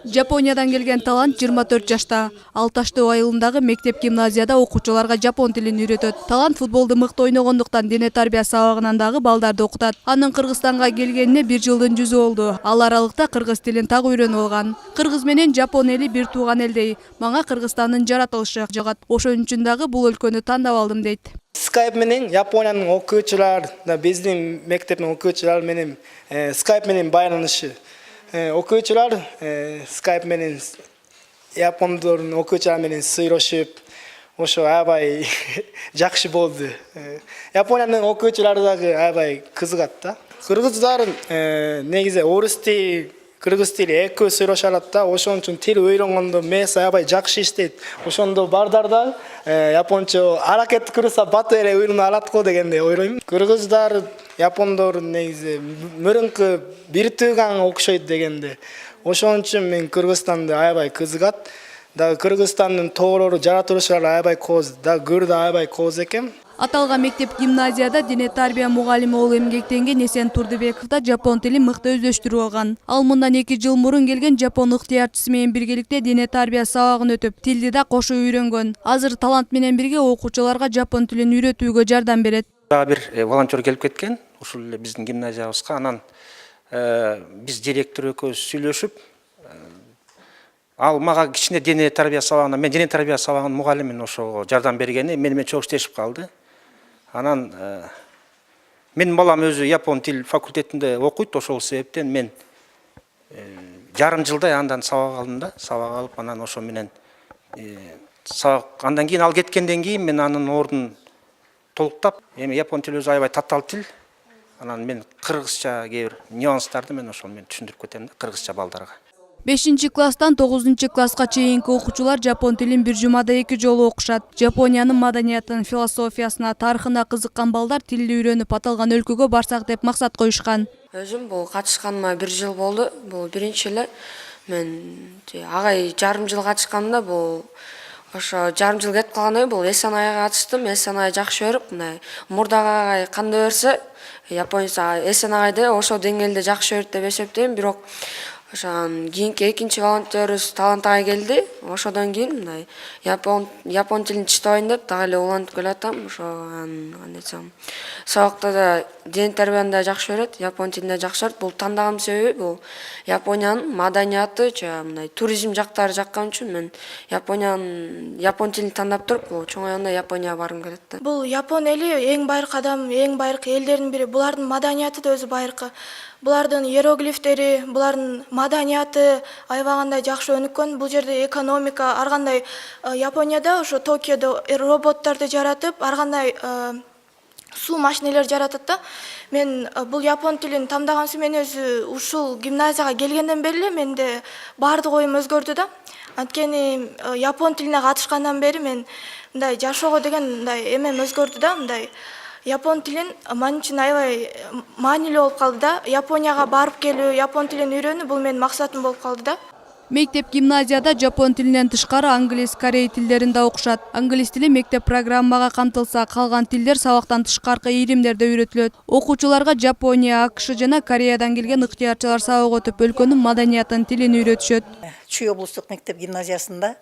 Жапониядан келген талант 24 жашта. Ал Таштоо айылындагы мектеп гимназияда окуучуларга жапон тилин үйрөтөт. Талант футболду мыкты ойногондуктан дене тарбия сабагынан дагы балдарды окутат. Анын Кыргызстанга келгенине 1 жылдын жүзү болду. Ал аралыкта кыргыз тилин так үйрөнүп алган. Кыргыз менен жапон эли бир тууган элдей. Мага Кыргызстандын жаратылышы жагат. Ошон үчүн дагы бул өлкөнү тандап алдым дейт. Skype менен Япониянын окуучулар, биздин мектептин окуучулары менен Skype менен байланышы. Окуучулар Skype менен япондордун окуучулары менен сүйлөшүп, ошо аябай жакшы болду. Япониянын окуучулары дагы аябай кызыгат да. Кыргыздар негизи орус тили, кыргыз тили экөө сүйлөшө алат да. Ошон үчүн тил үйрөнгөндө мээс аябай жакшы иштейт. Ошондо бардарда япончо аракет кылса бат эле үйрөнө алат го дегенде ойлойм. Кыргыздар япондор негизи мурунку бир тууган окшойт дегенде. Ошон үчүн мен Кыргызстанды аябай кызыгат. Дагы Кыргызстандын тоолору жаратылышлары аябай кооз, дагы көрдө аябай кооз экен. Аталган мектеп гимназияда дене тарбия мугалими болуп эмгектенген Эсен Турдубеков да жапон тилин мыкты өздөштүрүп алган. Ал мындан 2 жыл мурун келген жапон ыктыярчысы менен биргеликте дене тарбия сабагын өтүп, тилди да кошо үйрөнгөн. Азыр талант менен бирге окуучуларга жапон тилин үйрөтүүгө жардам берет. Бир волонтер келип кеткен, ушул эле биздин гимназиябызга. Анан биз директор экөөбүз сүйлөшүп, ал мага кичине дене тарбия сабагына, мен дене тарбия сабагынын мугалимин ошого жардам бергени менен чоң иштешип калды. Анан менин балам өзү япон тил факультетинде окуйт, ошол себептен мен жарым жылдай андан сабак алдым да, сабак алып анан ошо менен сабак андан кийин ал кеткенден кийин мен анын ордун толуктап, эми япон тили өзү аябай татаал тил. Анан мен кыргызча кээ бир нюанстарды мен ошол менен түшүндүрүп кетем да кыргызча балдарга. 5-класстан 9-класска чейинки окуучулар жапон тилин бир жумада 2 жолу окушат. Жапониянын маданиятын, философиясына, тарыхына кызыккан балдар тилди үйрөнүп аталган өлкөгө барсак деп максат коюшкан. Өзүм бул катышканыма 1 жыл болду. Бул биринчи эле мен агай жарым жыл катышканда бул ошо жарым жыл кетип калгандай бул Эсенайга катыштым. Эсенай жакшы өрүп, мындай мурдагы агай кандай өрсө, японца Эсенайда ошо деңгээлде жакшы өрүп деп эсептейм. Бирок ошон кийинки экинчи волонтерибиз талант агай келди. Ошодон кийин мындай япон тилин чыштабайын деп дагы эле улантып келатам. Ошо кандай десем, сабакта да дене тарбияны да жакшы өрөт, япон тилин да жакшы өрөт. Бул тандаган себеби бул Япониянын маданияты, мындай туризм жактары жаккан үчүн мен япон тилин тандап туруп, бул чоңойгондо Японияга баргым келет да. Бул япон эли эң байыркы адам, эң байыркы элдердин бири. Булардын маданияты да өзү байыркы. Булардын иероглифтери, булардын маданияты аябагандай жакшы өнүккөн. Бул жерде экономика, ар кандай Японияда ошо Токиодо роботторду жаратып, ар кандай суу машинелер жаратат да. Мен бул япон тилин тандагансым мен өзү ушул гимназияга келгенден бери менде баардык оюм өзгөрдү да. Анткени япон тилине катышкандан бери мен мындай жашоого деген мындай эмем өзгөрдү да, мындай япон тилин мен үчүн аябай маанилүү болуп калды да. Японияга барып келүү, япон тилин үйрөнүү бул менин максатым болуп калды да. Мектеп гимназияда жапон тилинен тышкары англис, корей тилдерин да окушат. Англис тили мектеп программага камтылса, калган тилдер сабактан тышкаркы иримдерде үйрөтүлөт. Окуучуларга Жапония, АКШ жана Кореядан келген ыктыярчылар сабак өтүп, өлкөнүн маданиятын, тилин үйрөтүшөт. Чүй облустук мектеп гимназиясында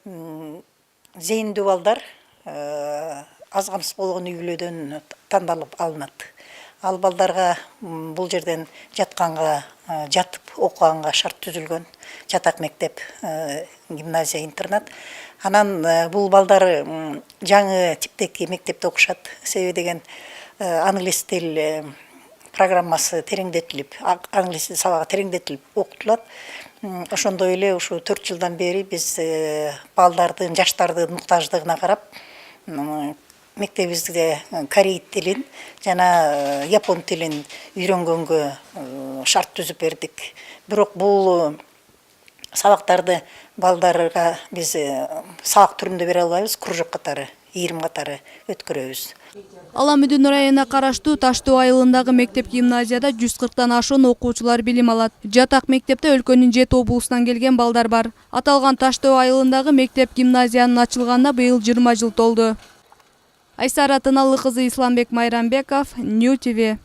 зейиндүү балдар аз камсыз болгон үй-бүлөдөн тандалып алынат. Ал балдарга бул жерден жатканга, жатып окуганга шарт түзүлгөн жатак мектеп, гимназия, интернат. Анан бул балдар жаңы типтеги мектепте окушат. Себеби деген англис тил программасы тереңдетилип, англис тил сабагы тереңдетилип окутулат. Ошондой эле ушу 4 жылдан бери биз балдардын, жаштардын муктаждыгына карап мектебибизде корей тилин жана япон тилин үйрөнгөнгө шарт түзүп бердик. Бирок бул сабактарды балдарга биз сабак түрүндө бере албайбыз, кружок катары, ийрим катары өткөрөбүз. Аламүдүн районуна караштуу Таштоо айылындагы мектеп гимназияда 140тан ашуун окуучулар билим алат. Жатак мектепте өлкөнүн 7 облусунан келген балдар бар. Аталган Таштоо айылындагы мектеп гимназиянын ачылганына быйыл 20 жыл толду. Айсара Тыналлы кызы, Исламбек Майрамбеков, Нью ТВ.